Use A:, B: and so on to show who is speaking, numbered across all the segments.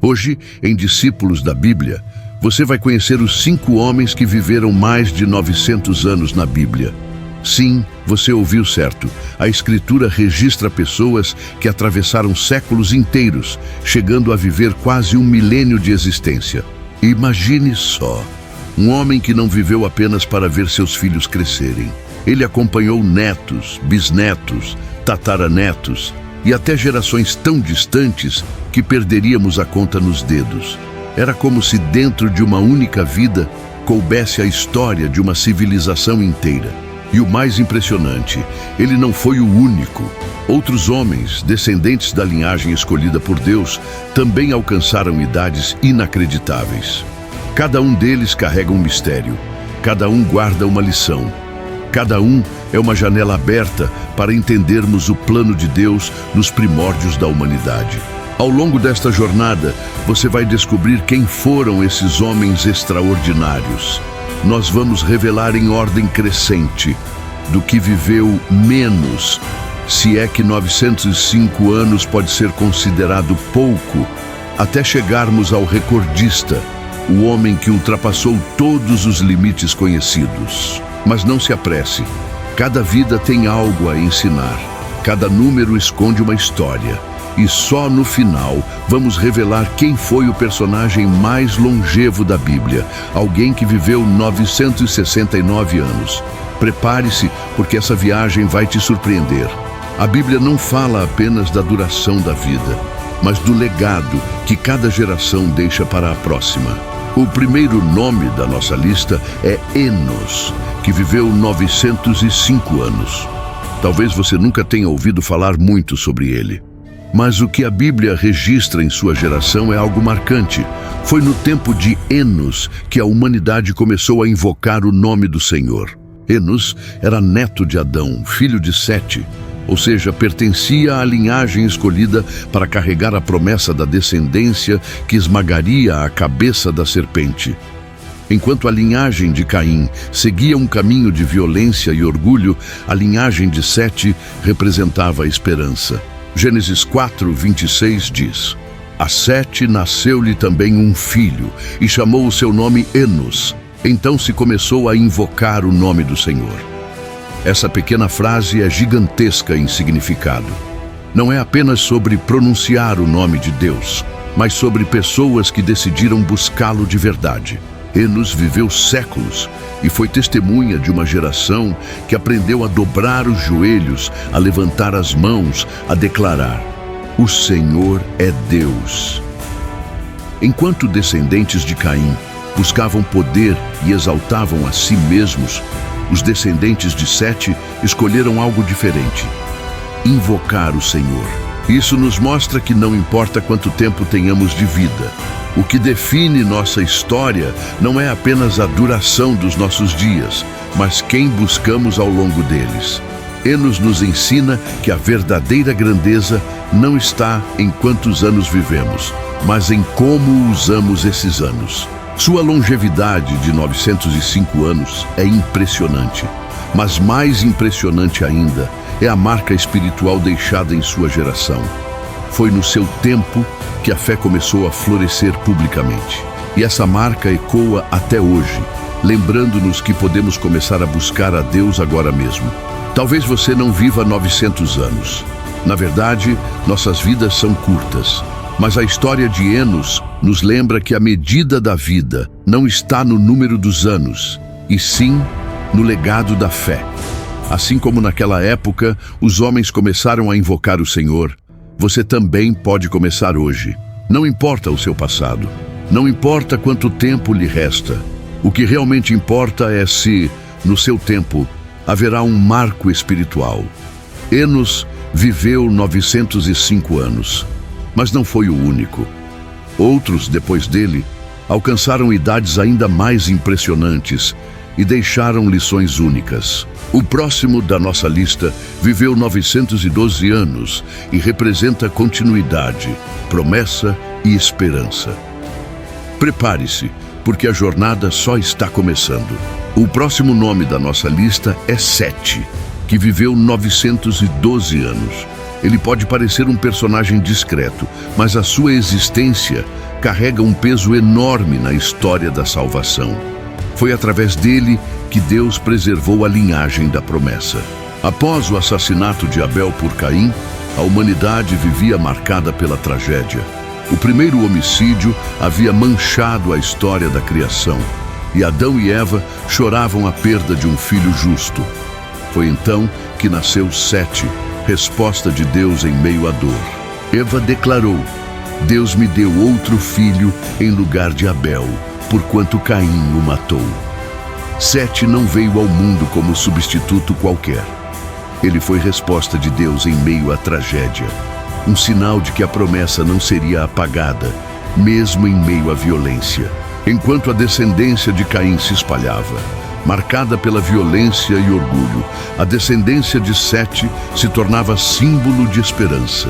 A: Hoje, em Discípulos da Bíblia, você vai conhecer os 5 homens que viveram mais de 900 anos na Bíblia. Sim, você ouviu certo. A Escritura registra pessoas que atravessaram séculos inteiros, chegando a viver quase 1 milênio de existência. Imagine só, um homem que não viveu apenas para ver seus filhos crescerem. Ele acompanhou netos, bisnetos, tataranetos e até gerações tão distantes que perderíamos a conta nos dedos. Era como se dentro de uma única vida coubesse a história de uma civilização inteira. E o mais impressionante, ele não foi o único. Outros homens, descendentes da linhagem escolhida por Deus, também alcançaram idades inacreditáveis. Cada um deles carrega um mistério, cada um guarda uma lição. Cada um é uma janela aberta para entendermos o plano de Deus nos primórdios da humanidade. Ao longo desta jornada, você vai descobrir quem foram esses homens extraordinários. Nós vamos revelar em ordem crescente do que viveu menos, se é que 905 anos pode ser considerado pouco, até chegarmos ao recordista, o homem que ultrapassou todos os limites conhecidos. Mas não se apresse. Cada vida tem algo a ensinar. Cada número esconde uma história. E só no final vamos revelar quem foi o personagem mais longevo da Bíblia, alguém que viveu 969 anos. Prepare-se, porque essa viagem vai te surpreender. A Bíblia não fala apenas da duração da vida, mas do legado que cada geração deixa para a próxima. O primeiro nome da nossa lista é Enos, que viveu 905 anos. Talvez você nunca tenha ouvido falar muito sobre ele. Mas o que a Bíblia registra em sua geração é algo marcante. Foi no tempo de Enos que a humanidade começou a invocar o nome do Senhor. Enos era neto de Adão, filho de Sete, ou seja, pertencia à linhagem escolhida para carregar a promessa da descendência que esmagaria a cabeça da serpente. Enquanto a linhagem de Caim seguia um caminho de violência e orgulho, a linhagem de Sete representava a esperança. Gênesis 4:26 diz: A Sete nasceu-lhe também um filho, e chamou o seu nome Enos. Então se começou a invocar o nome do Senhor. Essa pequena frase é gigantesca em significado. Não é apenas sobre pronunciar o nome de Deus, mas sobre pessoas que decidiram buscá-lo de verdade. Enos viveu séculos e foi testemunha de uma geração que aprendeu a dobrar os joelhos, a levantar as mãos, a declarar: O Senhor é Deus. Enquanto descendentes de Caim buscavam poder e exaltavam a si mesmos, os descendentes de Sete escolheram algo diferente: invocar o Senhor. Isso nos mostra que não importa quanto tempo tenhamos de vida, o que define nossa história não é apenas a duração dos nossos dias, mas quem buscamos ao longo deles. Enos nos ensina que a verdadeira grandeza não está em quantos anos vivemos, mas em como usamos esses anos. Sua longevidade de 905 anos é impressionante, mas mais impressionante ainda é a marca espiritual deixada em sua geração. Foi no seu tempo que a fé começou a florescer publicamente. E essa marca ecoa até hoje, lembrando-nos que podemos começar a buscar a Deus agora mesmo. Talvez você não viva 900 anos. Na verdade, nossas vidas são curtas. Mas a história de Enos nos lembra que a medida da vida não está no número dos anos, e sim no legado da fé. Assim como naquela época, os homens começaram a invocar o Senhor, você também pode começar hoje. Não importa o seu passado, não importa quanto tempo lhe resta. O que realmente importa é se, no seu tempo, haverá um marco espiritual. Enos viveu 905 anos, mas não foi o único. Outros, depois dele, alcançaram idades ainda mais impressionantes e deixaram lições únicas. O próximo da nossa lista viveu 912 anos e representa continuidade, promessa e esperança. Prepare-se, porque a jornada só está começando. O próximo nome da nossa lista é Sete, que viveu 912 anos. Ele pode parecer um personagem discreto, mas a sua existência carrega um peso enorme na história da salvação. Foi através dele que Deus preservou a linhagem da promessa. Após o assassinato de Abel por Caim, a humanidade vivia marcada pela tragédia. O primeiro homicídio havia manchado a história da criação, e Adão e Eva choravam a perda de um filho justo. Foi então que nasceu Sete, resposta de Deus em meio à dor. Eva declarou: Deus me deu outro filho em lugar de Abel, porquanto Caim o matou. Sete não veio ao mundo como substituto qualquer. Ele foi resposta de Deus em meio à tragédia, um sinal de que a promessa não seria apagada, mesmo em meio à violência. Enquanto a descendência de Caim se espalhava, marcada pela violência e orgulho, a descendência de Sete se tornava símbolo de esperança.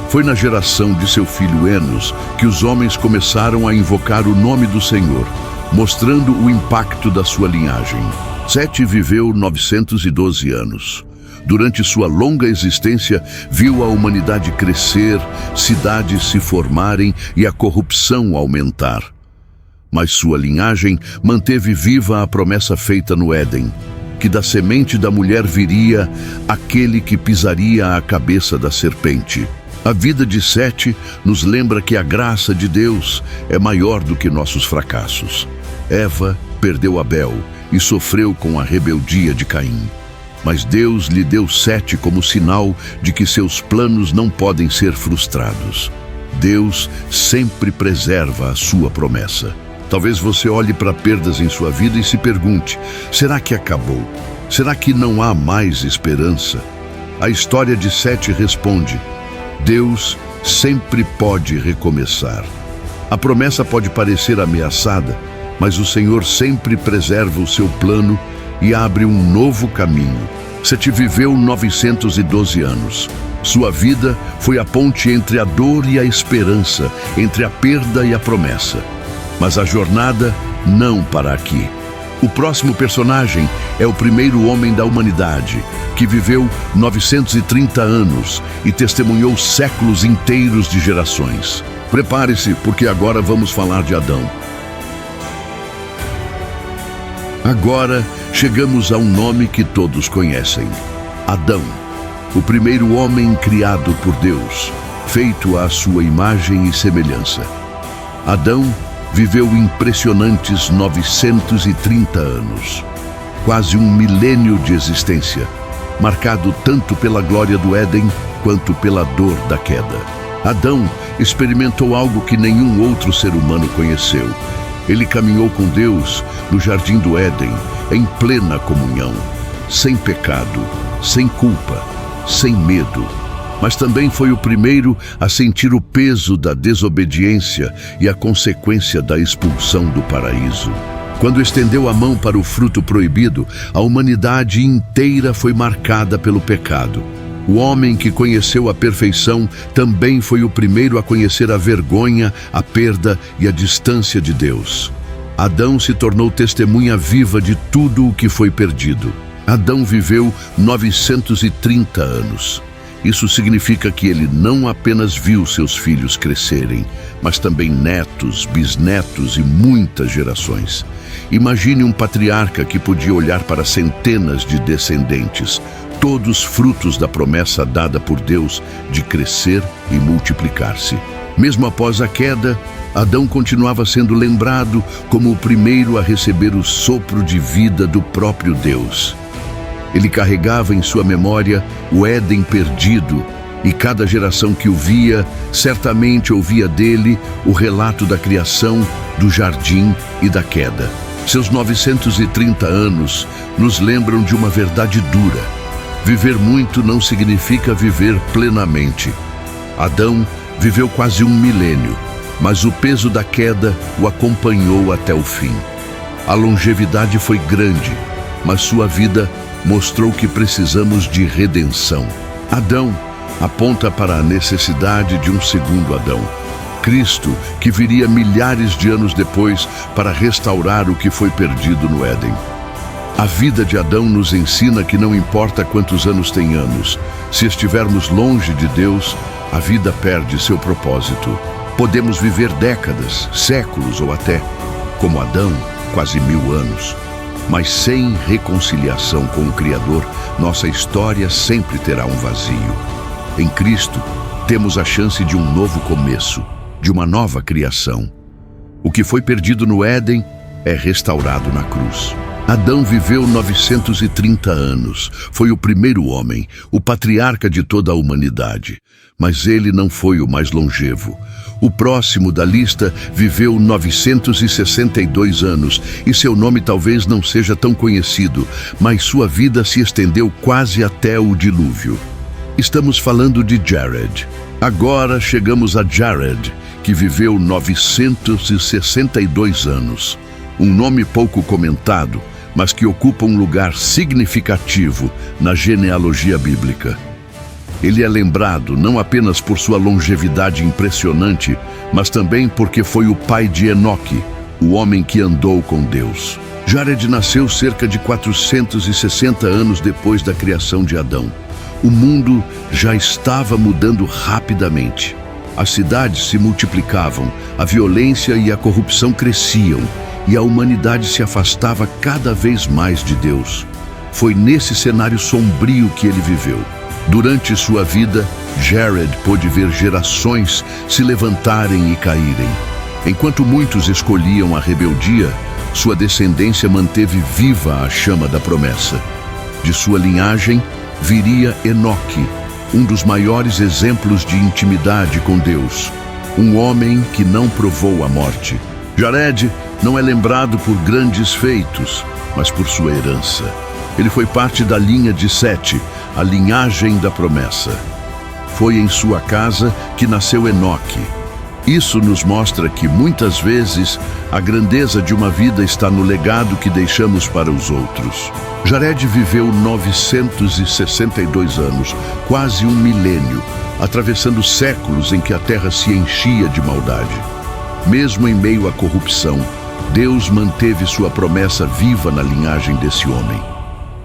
A: Foi na geração de seu filho Enos que os homens começaram a invocar o nome do Senhor, mostrando o impacto da sua linhagem. Sete viveu 912 anos. Durante sua longa existência, viu a humanidade crescer, cidades se formarem e a corrupção aumentar. Mas sua linhagem manteve viva a promessa feita no Éden, que da semente da mulher viria aquele que pisaria a cabeça da serpente. A vida de Sete nos lembra que a graça de Deus é maior do que nossos fracassos. Eva perdeu Abel e sofreu com a rebeldia de Caim. Mas Deus lhe deu Sete como sinal de que seus planos não podem ser frustrados. Deus sempre preserva a sua promessa. Talvez você olhe para perdas em sua vida e se pergunte: será que acabou? Será que não há mais esperança? A história de Sete responde: Deus sempre pode recomeçar. A promessa pode parecer ameaçada, mas o Senhor sempre preserva o seu plano e abre um novo caminho. Sete viveu 912 anos. Sua vida foi a ponte entre a dor e a esperança, entre a perda e a promessa. Mas a jornada não para aqui. O próximo personagem é o primeiro homem da humanidade, que viveu 930 anos e testemunhou séculos inteiros de gerações. Prepare-se, porque agora vamos falar de Adão. Agora chegamos a um nome que todos conhecem: Adão, o primeiro homem criado por Deus, feito à sua imagem e semelhança. Adão viveu impressionantes 930 anos, quase um milênio de existência, marcado tanto pela glória do Éden quanto pela dor da queda. Adão experimentou algo que nenhum outro ser humano conheceu. Ele caminhou com Deus no jardim do Éden, em plena comunhão, sem pecado, sem culpa, sem medo. Mas também foi o primeiro a sentir o peso da desobediência e a consequência da expulsão do paraíso. Quando estendeu a mão para o fruto proibido, a humanidade inteira foi marcada pelo pecado. O homem que conheceu a perfeição também foi o primeiro a conhecer a vergonha, a perda e a distância de Deus. Adão se tornou testemunha viva de tudo o que foi perdido. Adão viveu 930 anos. Isso significa que ele não apenas viu seus filhos crescerem, mas também netos, bisnetos e muitas gerações. Imagine um patriarca que podia olhar para centenas de descendentes, todos frutos da promessa dada por Deus de crescer e multiplicar-se. Mesmo após a queda, Adão continuava sendo lembrado como o primeiro a receber o sopro de vida do próprio Deus. Ele carregava em sua memória o Éden perdido, e cada geração que o via, certamente ouvia dele o relato da criação, do jardim e da queda. Seus 930 anos nos lembram de uma verdade dura: viver muito não significa viver plenamente. Adão viveu quase um milênio, mas o peso da queda o acompanhou até o fim. A longevidade foi grande, mas sua vida mostrou que precisamos de redenção. Adão aponta para a necessidade de um segundo Adão, Cristo, que viria milhares de anos depois para restaurar o que foi perdido no Éden. A vida de Adão nos ensina que não importa quantos anos tenhamos, se estivermos longe de Deus, a vida perde seu propósito. Podemos viver décadas, séculos ou até, como Adão, quase 1000 anos. Mas sem reconciliação com o Criador, nossa história sempre terá um vazio. Em Cristo, temos a chance de um novo começo, de uma nova criação. O que foi perdido no Éden é restaurado na cruz. Adão viveu 930 anos. Foi o primeiro homem, o patriarca de toda a humanidade. Mas ele não foi o mais longevo. O próximo da lista viveu 962 anos e seu nome talvez não seja tão conhecido, mas sua vida se estendeu quase até o dilúvio. Estamos falando de Jared. Agora chegamos a Jared, que viveu 962 anos. Um nome pouco comentado, mas que ocupa um lugar significativo na genealogia bíblica. Ele é lembrado não apenas por sua longevidade impressionante, mas também porque foi o pai de Enoque, o homem que andou com Deus. Jared nasceu cerca de 460 anos depois da criação de Adão. O mundo já estava mudando rapidamente. As cidades se multiplicavam, a violência e a corrupção cresciam, e a humanidade se afastava cada vez mais de Deus. Foi nesse cenário sombrio que ele viveu. Durante sua vida, Jared pôde ver gerações se levantarem e caírem. Enquanto muitos escolhiam a rebeldia, sua descendência manteve viva a chama da promessa. De sua linhagem viria Enoque, um dos maiores exemplos de intimidade com Deus, um homem que não provou a morte. Jared não é lembrado por grandes feitos, mas por sua herança. Ele foi parte da linha de Sete, a linhagem da promessa. Foi em sua casa que nasceu Enoque. Isso nos mostra que, muitas vezes, a grandeza de uma vida está no legado que deixamos para os outros. Jared viveu 962 anos, quase um milênio, atravessando séculos em que a terra se enchia de maldade. Mesmo em meio à corrupção, Deus manteve sua promessa viva na linhagem desse homem.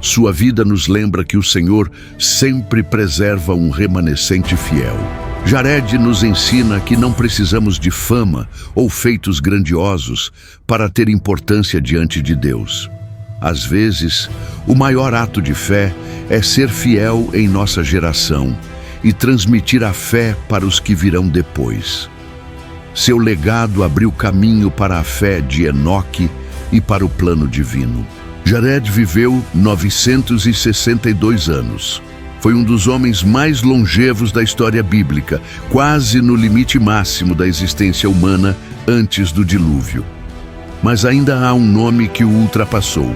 A: Sua vida nos lembra que o Senhor sempre preserva um remanescente fiel. Jared nos ensina que não precisamos de fama ou feitos grandiosos para ter importância diante de Deus. Às vezes, o maior ato de fé é ser fiel em nossa geração e transmitir a fé para os que virão depois. Seu legado abriu caminho para a fé de Enoque e para o plano divino. Jared viveu 962 anos. Foi um dos homens mais longevos da história bíblica, quase no limite máximo da existência humana antes do dilúvio. Mas ainda há um nome que o ultrapassou: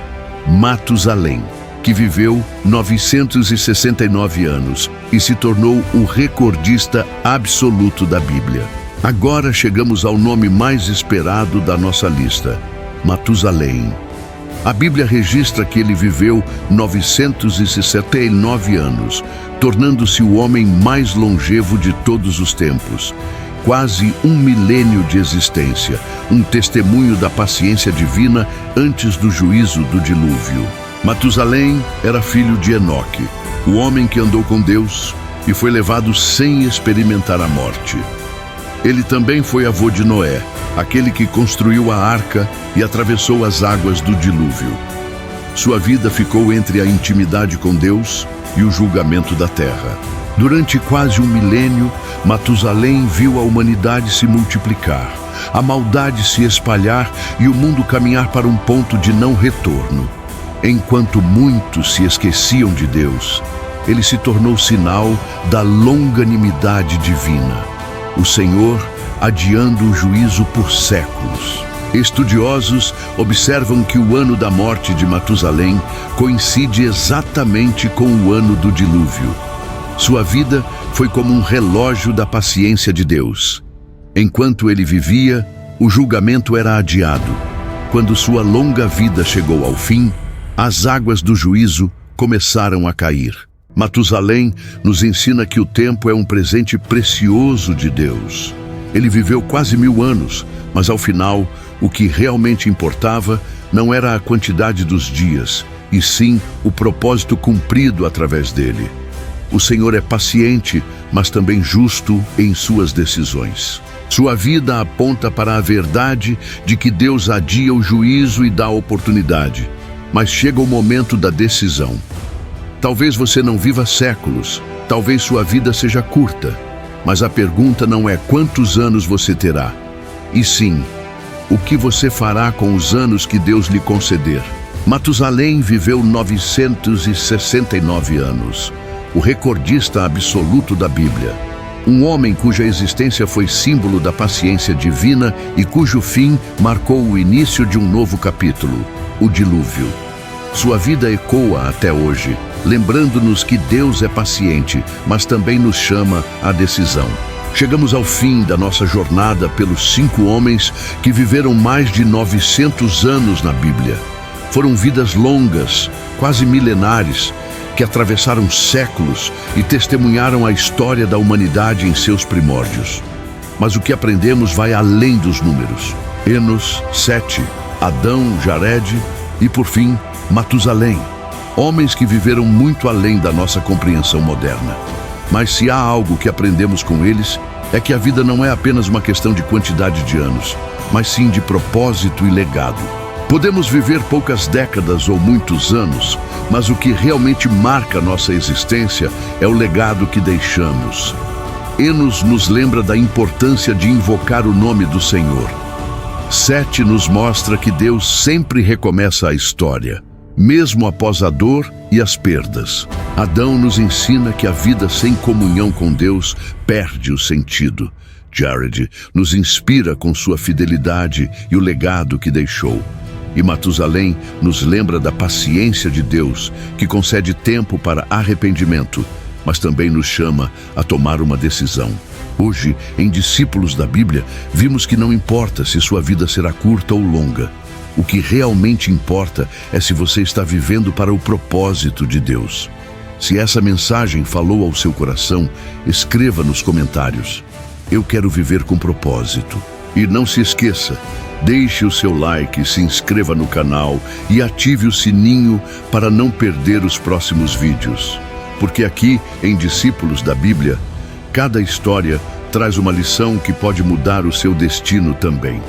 A: Matusalém, que viveu 969 anos e se tornou o recordista absoluto da Bíblia. Agora chegamos ao nome mais esperado da nossa lista: Matusalém. A Bíblia registra que ele viveu 969 anos, tornando-se o homem mais longevo de todos os tempos. Quase um milênio de existência, um testemunho da paciência divina antes do juízo do dilúvio. Matusalém era filho de Enoque, o homem que andou com Deus e foi levado sem experimentar a morte. Ele também foi avô de Noé, aquele que construiu a arca e atravessou as águas do dilúvio. Sua vida ficou entre a intimidade com Deus e o julgamento da terra. Durante quase um milênio, Matusalém viu a humanidade se multiplicar, a maldade se espalhar e o mundo caminhar para um ponto de não retorno. Enquanto muitos se esqueciam de Deus, ele se tornou sinal da longanimidade divina. O Senhor adiando o juízo por séculos. Estudiosos observam que o ano da morte de Matusalém coincide exatamente com o ano do dilúvio. Sua vida foi como um relógio da paciência de Deus. Enquanto ele vivia, o julgamento era adiado. Quando sua longa vida chegou ao fim, as águas do juízo começaram a cair. Matusalém nos ensina que o tempo é um presente precioso de Deus. Ele viveu quase 1000 anos, mas ao final, o que realmente importava não era a quantidade dos dias, e sim o propósito cumprido através dele. O Senhor é paciente, mas também justo em suas decisões. Sua vida aponta para a verdade de que Deus adia o juízo e dá a oportunidade, mas chega o momento da decisão. Talvez você não viva séculos, talvez sua vida seja curta, mas a pergunta não é quantos anos você terá, e sim, o que você fará com os anos que Deus lhe conceder. Matusalém viveu 969 anos, o recordista absoluto da Bíblia. Um homem cuja existência foi símbolo da paciência divina e cujo fim marcou o início de um novo capítulo, o dilúvio. Sua vida ecoa até hoje, lembrando-nos que Deus é paciente, mas também nos chama à decisão. Chegamos ao fim da nossa jornada pelos 5 homens que viveram mais de 900 anos na Bíblia. Foram vidas longas, quase milenares, que atravessaram séculos e testemunharam a história da humanidade em seus primórdios. Mas o que aprendemos vai além dos números. Enos, Sete, Adão, Jared e, por fim, Matusalém. Homens que viveram muito além da nossa compreensão moderna. Mas se há algo que aprendemos com eles, é que a vida não é apenas uma questão de quantidade de anos, mas sim de propósito e legado. Podemos viver poucas décadas ou muitos anos, mas o que realmente marca nossa existência é o legado que deixamos. Enos nos lembra da importância de invocar o nome do Senhor. Sete nos mostra que Deus sempre recomeça a história, mesmo após a dor e as perdas. Adão nos ensina que a vida sem comunhão com Deus perde o sentido. Jared nos inspira com sua fidelidade e o legado que deixou. E Matusalém nos lembra da paciência de Deus, que concede tempo para arrependimento, mas também nos chama a tomar uma decisão. Hoje, em Discípulos da Bíblia, vimos que não importa se sua vida será curta ou longa. O que realmente importa é se você está vivendo para o propósito de Deus. Se essa mensagem falou ao seu coração, escreva nos comentários. Eu quero viver com propósito. E não se esqueça, deixe o seu like, se inscreva no canal e ative o sininho para não perder os próximos vídeos. Porque aqui, em Discípulos da Bíblia, cada história traz uma lição que pode mudar o seu destino também.